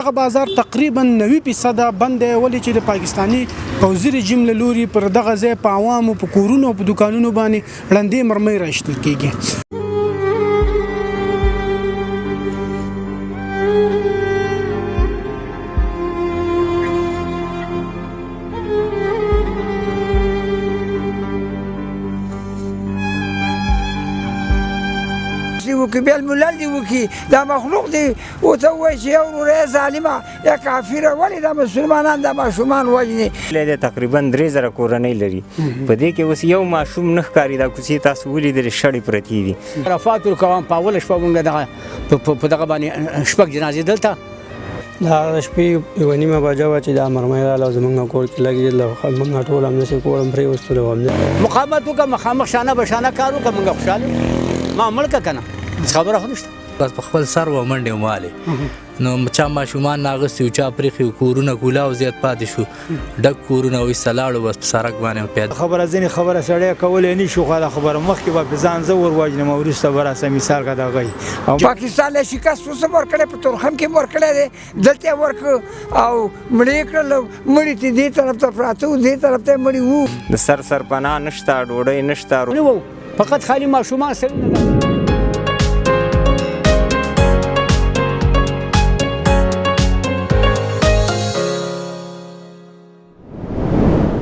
دغه بازار تقریبا 90% بند دی ولې چې د پاکستانی پوځي رژیم له لوري پر دغه ځای په عوامو په کورونو او په دوکانونو باندې ړندې مرمۍ راشتل کیږي. وکي بیا الملل دی وکي دا مخلوق دی او ته وایي چې یو وروره ظالمه یا کافره ولې دا مسلمانان دا ماشومان وژني. تقریبا 3000 کورنۍ لري په دې کې اوس یو ماشوم نه ښکاري دا کوڅې تاسو ولیدلې شړې پرتې دي. عرفات الکرام په اوله شپه موږ په دغه باندې شپږ جنازې دلته دا شپې یوه نیمه بجه وه چې دا مرمۍ راغله زموږ کور کې لګېدل موږ ټول همداسې کور هم پرېوستلو مقاومت وکړه مخامخ شانه به شانه کار وکړه موږ خوشحاله ما مړ که که نه خبره خو نشته بس په خپل سر و منډې ومالې نو چا ماشومان ناغستي و چا پرېښي و کورونه کولاو زیات پاتې شو ډک کورونه وایسته لاړو بس په سړک باندې پیاده خبره ځینې خبره سړی کولی نه شو خو دا خبره مخکې به په ځان زه ور وژنم او وروسته به راسه مثال که دغه پاکستان له شکست اوسه ورکړی په تورخم کې ورکړی دی دلته یې ورکړ او مړه یې کړل مړي چې دې طرف ته پراته وو دې طرف ته مړي وو د سرپناه نشته ډوډۍ نشته فقط خالي ماشومان سره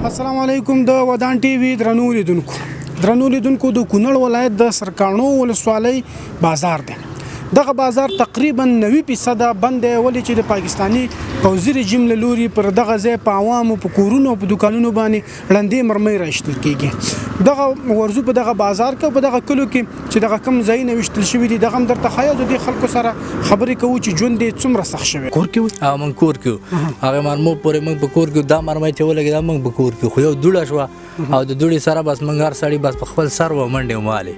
السلام علیکم د ودان ټي وي درنو لیدونکو د کونړ ولایت د سرکاڼو ولسوالۍ بازار دی. دغه بازار تقریبا 90% بند دی ولې چې د پاکستانی پوځي رژیم له لوري پر دغه ځای په عوامو په کورونو او په دوکانونو باندې ړندې مرمۍ راشتل کیږي. دغه ورزو په دغه بازار کې په دغه کلو کې چې دغه کم ځایونه وشتل شوي دي دغه هم درته ښایي او د خلکو سره خبرې کوو چې ژوند یې څومره سخت شوی. کور کې او موږ کور کې هغه مرمو پورې موږ په کور کې دا مرمۍ چې ولګېده موږ په کور کې خو یو دوړه شوه او د دوړې سره بس موږ هر سړي بس په خپل سر و منډې ومالې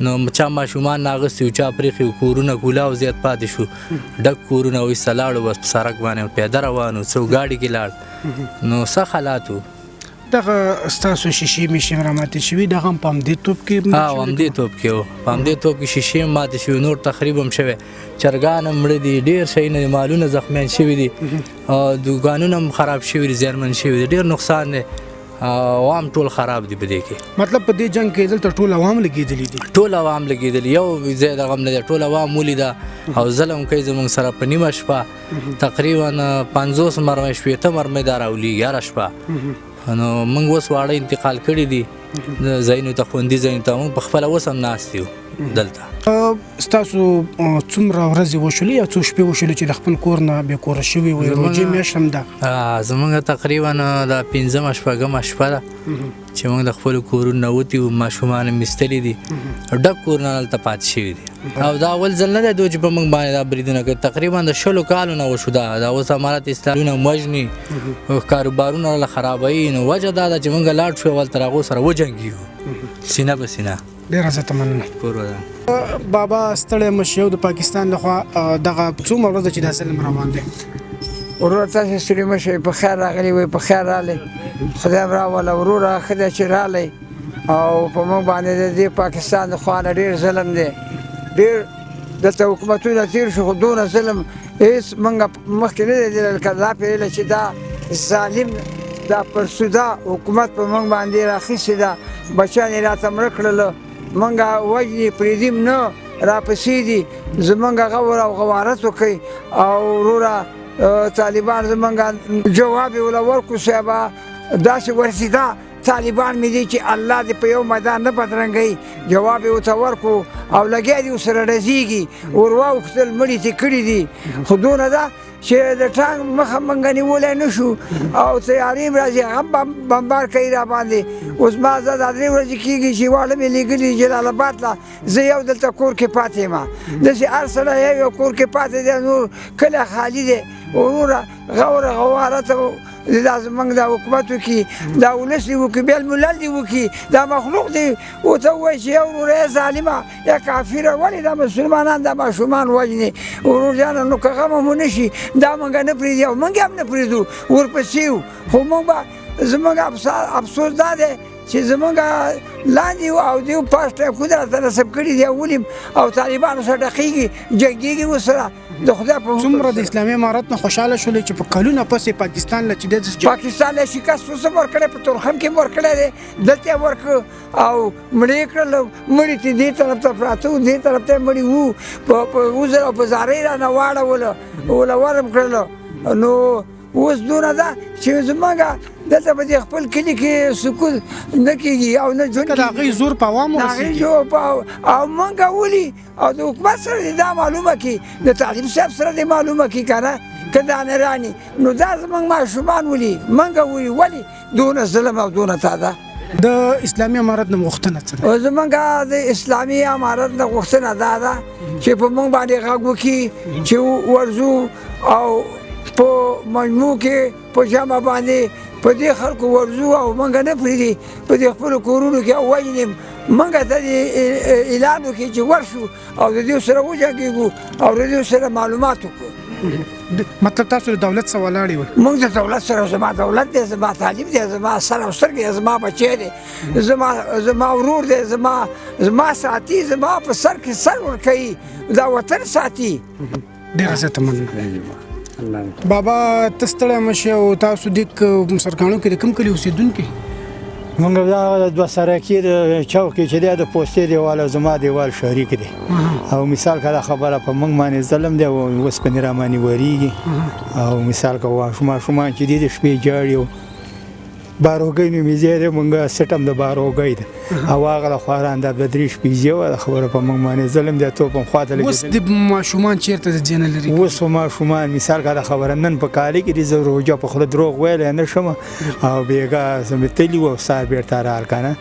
نو چا ماشومان ناغستي و چا پرېښي و کورونه کولاو زیات پاتې شو ډک کورونه وایسته لاړو بس په سړک باندې پیاده روان و څوک ګاډي کې لاړ نو څه حالات و. دغه ستاسو شیشې میشې راماتې شوي دغه هم په همدې توپ کې همدې توپ کې و په همدې توپ کې شیشې هم ماتې شوي نور تخریب هم شوی چرګان هم مړه دي ډېر شیونه دي مالونه زخمیان شوي دي دوکانونه هم خراب شوي دي زیانمن شوي دي ډېر نقصان دی عوام ټول خراب دي په دې کې. مطلب په دې جنګ کې دلته ټول عوام لګېدلي دي ټول عوام لګېدلي یو ځای دغه هم نه دی ټول عوام ولیده او ظلم کوي زموږ سره په نیمه شپه تقریبا 50 مرمۍ شپېته مرمۍ دا راولېږي هره شپه نو موږ اوس واړه انتقال کړي دي ځایونو ته خوندي ځایونو ته موږ په خپله اوس هم ناست یو دلته. ستاسو څومره ورځې وشولې یا څو شپې وشولې چې د خپل کور نه بې کوره شوي وئ روژې میاشت هم ده زموږ تقریبا دا 5مه شپږمه شپه ده چې موږ د خپلو کورونو نه وتي وو ماشومان هم ایستلي دي ډک کورونه هلته پاتې شوي دي او دا اول ځل نه دی دوی چې په موږ باندې دا بریدونه کوي تقریبا د 20 کالو نه وشو دا اوس امارت اسلامونه وژني کاروبارونه له خرابوي نو وجه دا ده چې موږ لاړ شو اول تر هغو سره وجنګېږو سینه په سینه. ډېره زیاته مننه بابا ستړی مشي او د پاکستان لخوا دغه څومره ورځ چې دا ظلم روان دی. وروره تاسې ستړي مه شئ په خیر راغلي وایي په خیر راغلی خدای راوله وروره ښه دی چې راغلی او په موږ باندې د دې پاکستان د خوا نه ډېر ظلم دی ډېر دلته حکومتونه تېر شو خو دونه ظلم هېڅ موږ مخکې نه دی لیدلی لکه دا پېرېله چې دا ظالم دا پرسوده حکومت په موږ باندې راخیستې ده بچیان یې راته مړه کړله موږ وژني پرېږدي نه راپسې دي زموږ غور او غوارت وکوي او وروره طالبان زموږ جواب یې وله ورکړو صاحبه داسې ورسېده طالبان مې دي چې الله دې په یو میدان نه بدرنګوي جواب یې ورته ورکړو او لګیا دي ورسره ډزېږي ور واوښتل مړي ترې کړي دي خو دونه ده چې د ټانک مخه موږ نیولی نه شو او تیارې هم راځي هغه هم بمبار کوي را باندې اوس ما زه دا 3 ورځې کېږي چې واړه مې لېږلي جلال آباد ته زه یو دلته کور کې پاتې یم داسې هر سړی یو کور کې پاتې دی نور کلی خالي دی وروره غوره غوارت دا زموږ دا حکومت وکړي دا ولس دې وکړي بیا الملل دې وکړي دا مخلوق دې ورته ووایي چې یو وروره ظالمه یا کافره ولې دا مسلمانان دا ماشومان وژني ورور جانه نو که غمه مو نه شي دا موږ نه پرېږدي او موږ هم نه پرېږدو ورپسې یو خو موږ به زموږ افسوس دا دی چې زمونږ لاندې او دیو پاس ټایم قدرت ته نصب کړي دی ولې او طالبانو سره ډقېږي جنګېږي ورسره د خدای په څومره د اسلامي امارت نه خوشاله شولې چې په کلونه پسې پاکستان له چې د پاکستان له شکست وروسته ورکړی په تورخم کې ورکړی دی دلته یې ورکړ او مړه یې کړل مړي چې دې طرف ته پراته وو دې طرف ته مړي وو په وزر او په زارۍ رانه واړوله ورم کړل نو اوس دونه ده چې زمونږ دلته په دې خپل کلي کې سکون نه کېږي او نه ژوند د هغې زور په عوامو رسېږي او موږ ولي او د حکومت سره دې دا معلومه کړي د تعلیم صاحب سره دې معلومه کړي که نه که دا نه راني نو دا زموږ ماشومان ولي موږ ولي دونه ظلم او دونه تاده د اسلامي امارت نه غوښتنه څه ده زمونږ د اسلامي امارت نه غوښتنه دا ده چې په موږ باندې غږ وکړي چې ورځو او په مجموع کې په جمع باندې په دې خلکو ورځو او موږ نه پرېږدي په دې خپلو کورونو کې او وژنیم موږ ته دې اعلان وکړي چې ورشو او د دې سره وجنګېږو او د دې سره معلومات وکړو مطلب تاسو د دولت سره ولاړې وئ موږ د دولت سره زما دولت دی زما تعلیم دی زما سر او سترګې زما بچی دی زما ورور دی زما ساتي زما په سر کې سر ورکوي دا وطن ساتي ډېره زیاته مننه بابا ته ستړی مه شې او تاسو دې سرکاڼو کې د کوم کلي اوسېدونکي موږ دا دوه سرکي د چوک کې چې دی د پوستې دیوال او زما دیوال شریک دی او مثال که دا خبره په موږ باندې ظلم دی او اوسپنې را باندې ورېږي او مثال که ماشومان چې دي د شپې جاړي او باروګۍ نومې ځای دی موږ سټم د باروګۍ ده او هغه له خوا رانده دوه درې شپې ځای وه د خبره په موږ باندې ظلم دی توپ هم خواته اوس د ماشومان چېرته د ځای نه لري اوس ماشومان مثال که دا خبره نن په کالي کې دي زه روژه په خوله دروغ ویلی نه شم او بېګا مې تلي وو او سهار بېرته رال که نه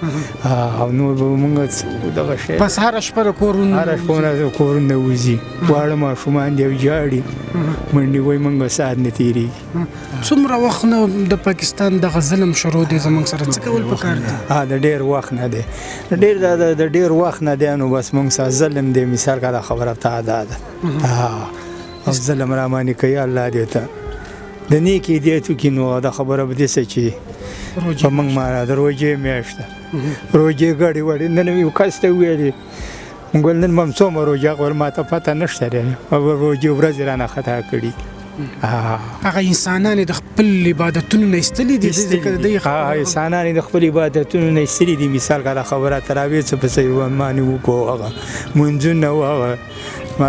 او نور به موږ دغه شی بس هره شپه د کورونه هره شپه کورونه وځي واړه ماشومان دي او ژاړي منډې وایي موږ ساعت نه تېرېږي څومره وخت نه د پاکستان دغه ظلم شروع دی زموږ سره څه کول پکار دي د ډېر وخت نه دی د ډېر وخت نه دی نو بس موږ سره ظلم دی مثال که دا خبره ته دا ده او ظلم را باندې کوي الله دې ته د نیکې هدایت وکړي نو دا خبره به داسې چې په موږ باندې د روژې میاشت ده روژې ګډې وړې نن مې یو کس ته وویلې موږ نن به هم څومره روژه غواړو ما ته پته نشته دی روژې ورځې رانه خطا کړي هغه انسانان د خپل عبادتونو نه ایستلي دي انسانان د خپل عبادتونو نه ایستلي دي مثال که دا خبره تراویح څه په صحیح باندې وکړو هغه مونځونه و هغه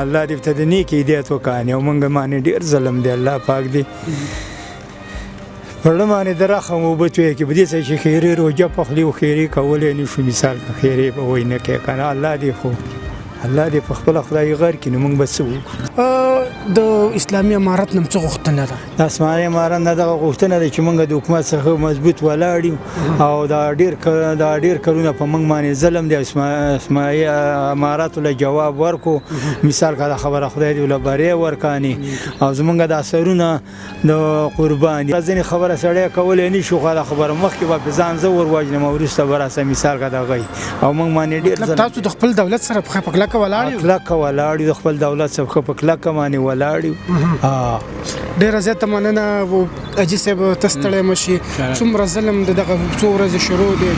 الله دې ته د نیکې هدایت وکړي او موږ باندې ډېر ظلم دی الله پاک دې پړه باندې د رحم اوبه تویې کړي په دې څه چې خیرې روژه پخلي او خیرې کولی نه شو مثال که خیرې به وایي نه کوې که نه الله دې خو الله دې په خپله خدای غر کړي نو موږ به څه وکړو د اسلامي امارت نه څه غوښتنه ده د اسلامي امارت نه دغه غوښتنه ده چې موږ د حکومت څخه مضبوط ولاړ یو او دا ډېر کلونه په موږ باندې ظلم دی اسلامي اماراتو له جواب ورکړو مثال که دا خبره خدای دې له بری ورکاني او زموږ د اثرونه د قرباني ځینې خبره سړی کولی نه شو خو دا خبره مخکې به په ځان زه ور وژنم او وروسته به راسه مثال که دغه او موږ باندې ډېر تاسو د خپل دولت سره پښه په کلکه ولاړ یو کلکه ولاړ یو د خپل دولت سره پښه په کلکه باندې ولاړ یو ډېره زیاته مننه حاجي صاحب ته ستړی مه شي څومره ظلم د دغه څو ورځې شروع دی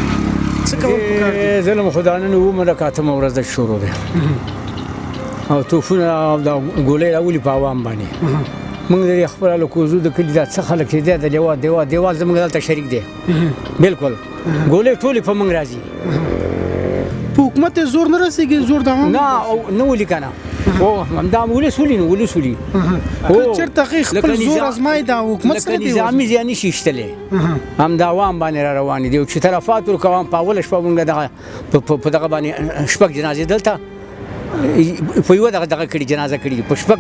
څه کول پکار دي ظلم خدا نن اومه ده که اتمه ورځ ده شروع دی او توپونه او دا ګولۍ راولي په عوام باندې موږ د خپل له کوزو د کلي دا څه خلک چې دی د دیوال زموږ دلته شریک دی بالکل ګولۍ ټولې په موږ راځي په حکومت زور نه رسېږي زور د عوام نه ولي که نه همدا ولس ولي نو ولس ولي چېرته هغې خپل زور ازمایي د حکومت سره دی نظامي زیان نشي ایستلی همدا عوام باندې را روان دي چې تلفات ورکوم په اوله شپه موږ دغه په دغه باندې شپږ جنازې دلته په یوه دغه کړي جنازه کړي په شپږ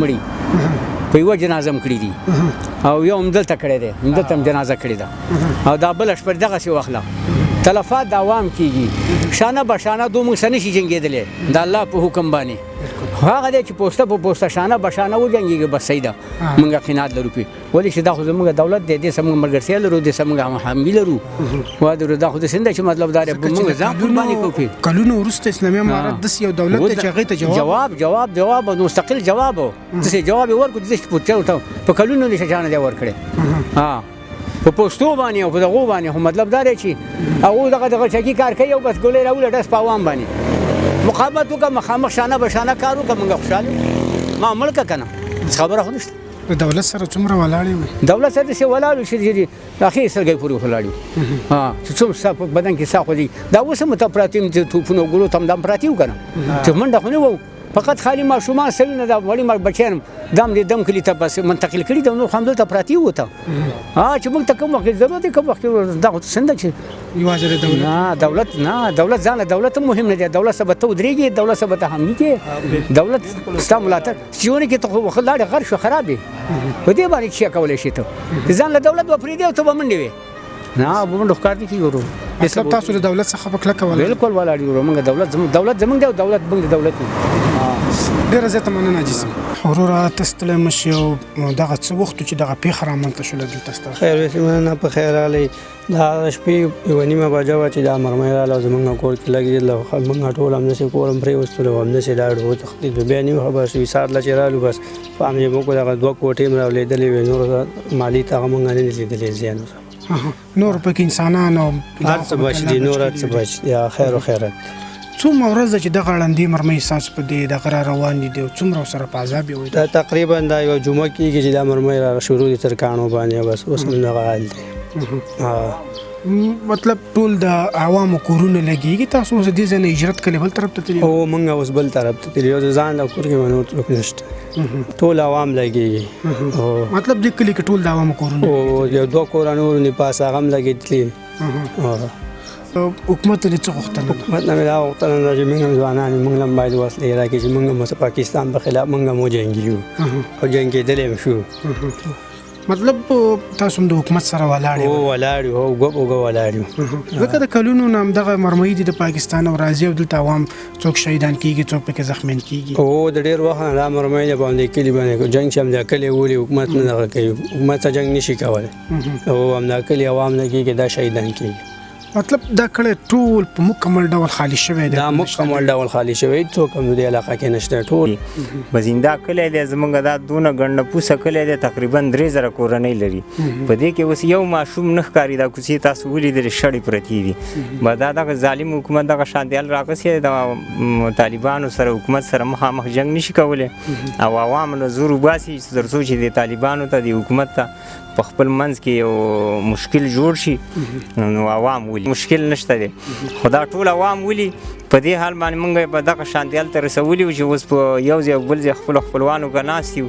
مړي په یوه جنازه هم کړي دي او یو هم دلته کړی دی دلته هم جنازه کړې ده او دا بله شپه دغسې واخله تلفات د عوام کېږي شانه به شانه دو موږ سره نشي جنګېدلی د الله په حکم باندې هغه دی چې پوسته په پوسته شانه به شانه وجنګېږي بس صحیح ده موږ قناعت لرو پرې ولې چې دا خو زموږ دولت دی دې سره موږ ملګرتیا لرو دې سره موږ حامي لرو دا خو داسې نه ده چې مطلب دا دی موږ ځان قرباني کوو پرې کلونه وروسته اسلامي امارت داسې یو دولت دی چې هغې ته جواب مستقل جواب داسې جواب یې ورکړو داسې په کلونو دې شانه دی ورکړی په پوسټو باندې او په دغو باندې خو مطلب دا دی چې هغه دغه چکی کار کوي او بس ګولې راوړي ډس په عوام باندې مقاومت وکړه مخامخ شانه بشانه کار وکړه موږ خوشاله ما ملک کنه خبره خو نشته دولت سره څومره ولاړې وي دولت سره څه ولاړ شي چې اخی سرګي پوری ولاړ ها چې څوم صاحب بدن کې صاحب دي دا اوس هم ته پراتیم ته توپونو ګلو تم دم پراتیو کنه چې منډه خو نه وو فقط خالي ماشومان سوي نه دا وړي ما بچیان دم دې دم کلی ته بس منتقل کړي دا نو خامدل ته پراتی وته ها چې موږ ته کوم وخت ضرورت کوم وخت دا څنګه چې یوازې دولت نه دولت ځان دولت مهم نه دی دولت سبا ته ودرېږي دولت سبا ته هم کې دولت استعمالات سیونه کې ته خو لاړ غر شو خرابې په دې باندې څه کولای شي ته ځان له دولت و پرې دی ته ومنډي وي نه ومنډ ښکار دي کیږي مطلب تاسو د دولت څخه په کلکه ولاړ بالکل ولاړ یو موږ دولت زمونږ دی دولت موږ دولت ډیره زیاته مننه جسم وروره تستل مشي او دغه څه وخت چې دغه پیښه رامنځته شول دلته ستاسو خیر وسې مننه په خیر علي دا شپې یوه نیمه بجه وه چې دا مرمۍ راغله زمونږ کور کې لګېدل موږ ټول همداسې کور هم پرېوستلو همداسې لاړو وتښتېدو بیا نیمه خبر شوي سهار له چې رالو بس پام یې وکړو دغه 2 کوټې هم راولېدلې وې نور مالي ته هغه موږ نه دي لیدلې زیان نور پکې انسانان او هر څه بچ دي نور هر څه بچ دي خیر و خیرت څومره ورځ چې دغه ړندې مرمۍ ساس په دې دغه روان دي او څومره سره په عذاب وي دا تقریبا دا یو جمعه کېږي چې دا مرمۍ را شروع دي تر کاڼو باندې بس اوس هم دغه حال دی مطلب ټول د عوامو کورونه لګېږي تاسو اوس دې ځای نه هجرت کړی بل طرف ته تللي او موږ اوس بل طرف ته تللي یو ځان د کور کې منو څوک نشته ټول عوام لګېږي مطلب دې کلي کې ټول د عوامو کورونه او یو 2 کور نور نه پاس هغه هم لګېدلي حکومت دې څه غوښتنه حکومت نه دا غوښتنه ده چې موږ ځوانان موږ هم باید وسلې راکړي چې موږ هم پاکستان په خلاف موږ هم وجنګېږو او جنګېدلی هم شو مطلب تاسو هم د حکومت سره ولاړ یو ولاړ یو او ګوب ولاړ یو ځکه د کلونو نه همدغه مرمۍ دي د پاکستان او راځي او دلته عوام څوک شهیدان کېږي څوک پکې زخمیان کېږي او د ډېر وخت نه دا مرمۍ د باندې کلي باندې جنګ چې همدا کلي ولي حکومت نه دغه کوي حکومت څه جنګ نشي کولی او همدا کلي عوام نه کېږي دا شهیدان کېږي مطلب دا کړه ټول په مکمل ډول خالی شوی دی دا مکمل ډول خالی شوی څوک هم د علاقه کې نشته ټول بزیندا کلی دی زمونږ دا دونه ګڼه پوسه کلی دی تقریبا 3000 کورنۍ لري په دې کې اوس یو ماشوم نه ښکاري دا کوڅې تاسو ولیدلې شړې پرتې دي به دا دغه ظالم حکومت دغه شاندیال راغسی د طالبانو سره حکومت سره مخامخ جنګ نشي کولی او عوام له زور وباسي تر څو چې د طالبانو ته د حکومت ته په خپل منځ کې یو مشکل جوړ شي نو عوام ولي مشکل نشته دی خو دا ټول عوام ولي په دې حال باندې موږ په دغه شاندیال ته رسولي وو چې اوس په یو ځای بل ځای خپلوانو که ناست یو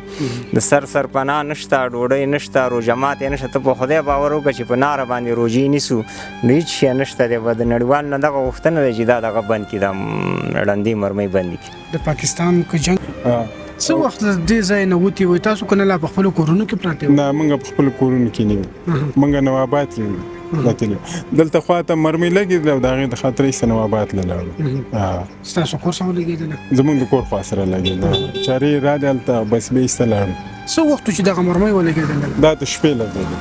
د سر پناه نشته ډوډۍ نشته روژه ماتې نشته ته په خدای باور وکړه چې په ناره باندې روژې نیسو نو هېڅ شی نشته دی به د نړیوال نه دغه غوښتنه ده چې دا دغه بند کړي دا ړندې مرمۍ بندې کړي د پاکستان که جنګ څه وخت دې ځای نه وتي وي تاسو که نه لا په خپلو کورونو کې پراته نه موږ په خپلو کورونو کې نه یو موږ نوابات یو دلته خواته مرمۍ لګېدله او د هغې د خاطرې ایسته نوابات له لاړو ستاسو کور سره ولګېدله زموږ د کور خوا سره لګېده چارې راغلې هلته بس بیا ایسته لاړو څه وخت چې دغه مرمۍ ولګېدله دا د شپې لګېده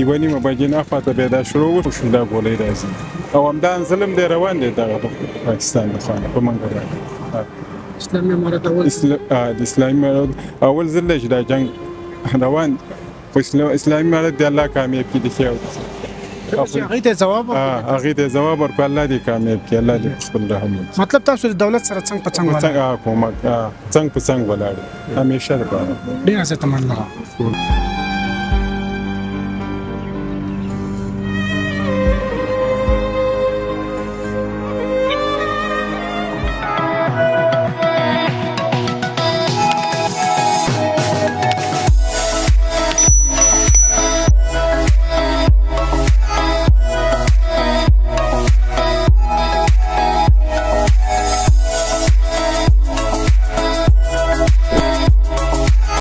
یوه نیمه بجې نه خواته بیا دا شروع وشو دا ګولۍ راځي او همدا ظلم دی روان دی دغه پاکستان د خوا نه په موږ باندې اسلامي امارت اول د اسلامي امارت اول ځل دی چې دا جنګ روان خو اسلامي امارت دی الله کامیاب کړي د ښې هغې ته جواب هغې ته ځواب ورکړه الله دې کامیاب کړي الله دې خپل رحم وکړي مطلب تاسو د دولت سره څنګ په څنګ کومک څنګ په څنګ ولاړ همیشه لپاره ډېره زیاته مننه